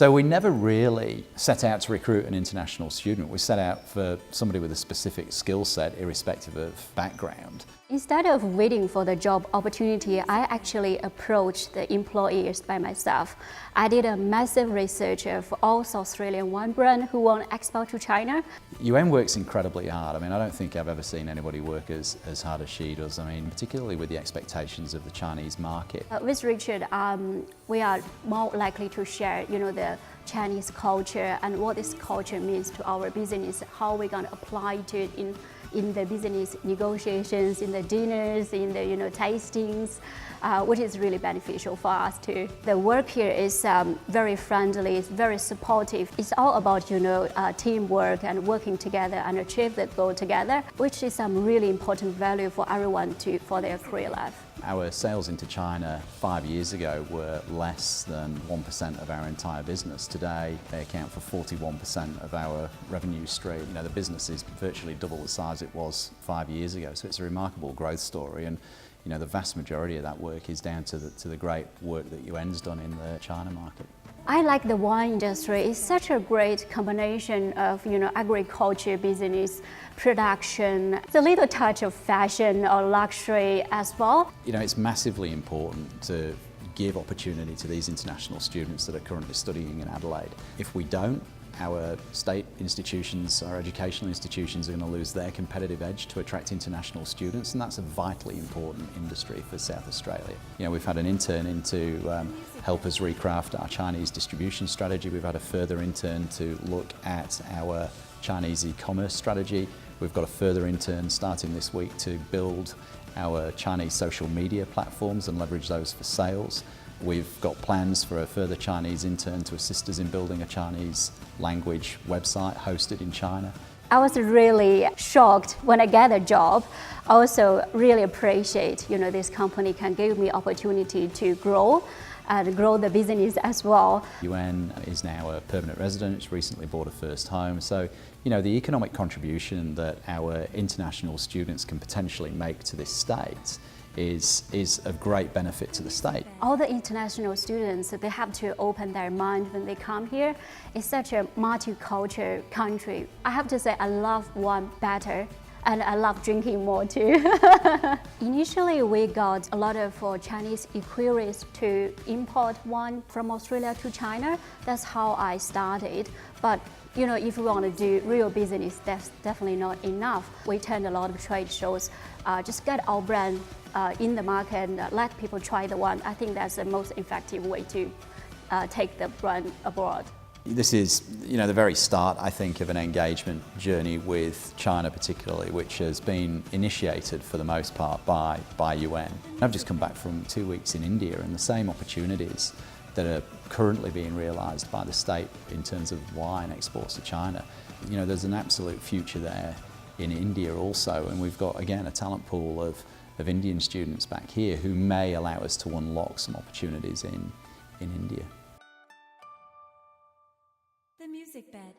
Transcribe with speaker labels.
Speaker 1: So we never really set out to recruit an international student. We set out for somebody with a specific skill set, irrespective of background.
Speaker 2: Instead of waiting for the job opportunity, I actually approached the employers by myself. I did a massive research of all South Australian wine brands who want to export to China.
Speaker 1: UN works incredibly hard. I mean, I don't think I've ever seen anybody work as hard as she does. I mean, particularly with the expectations of the Chinese market.
Speaker 2: With Richard, we are more likely to share, the Chinese culture and what this culture means to our business, how we're going to apply to it in the business negotiations, in the dinners, in the tastings, which is really beneficial for us too. The work here is very friendly, it's very supportive. It's all about teamwork and working together and achieve the goal together, which is some really important value for everyone for their career life.
Speaker 1: Our sales into China 5 years ago were less than 1% of our entire business. Today, they account for 41% of our revenue stream. The business is virtually double the size it was 5 years ago, so it's a remarkable growth story. And the vast majority of that work is down to the great work that UN's done in the China market.
Speaker 2: I like the wine industry. It's such a great combination of agriculture, business, production, it's a little touch of fashion or luxury as well.
Speaker 1: It's massively important to give opportunity to these international students that are currently studying in Adelaide. If we don't, our state institutions, our educational institutions are going to lose their competitive edge to attract international students, and that's a vitally important industry for South Australia. We've had an intern in to help us recraft our Chinese distribution strategy. We've had a further intern to look at our Chinese e-commerce strategy. We've got a further intern starting this week to build our Chinese social media platforms and leverage those for sales. We've got plans for a further Chinese intern to assist us in building a Chinese language website hosted in China.
Speaker 2: I was really shocked when I get a job. I also really appreciate, this company can give me opportunity to grow and grow the business as well.
Speaker 1: UN is now a permanent resident. It's recently bought a first home. So, the economic contribution that our international students can potentially make to this state is of great benefit to the state.
Speaker 2: All the international students, they have to open their mind when they come here. It's such a multicultural country. I have to say I love wine better, and I love drinking more too. Initially, we got a lot of Chinese inquiries to import wine from Australia to China. That's how I started. But if we want to do real business, that's definitely not enough. We attend a lot of trade shows, just get our brand in the market and let people try the wine. I think that's the most effective way to take the brand abroad.
Speaker 1: This is, the very start, I think, of an engagement journey with China particularly, which has been initiated for the most part by UN. I've just come back from 2 weeks in India, and the same opportunities that are currently being realised by the state in terms of wine exports to China. There's an absolute future there in India also, and we've got, again, a talent pool of Indian students back here who may allow us to unlock some opportunities in India.
Speaker 3: The Music Bed.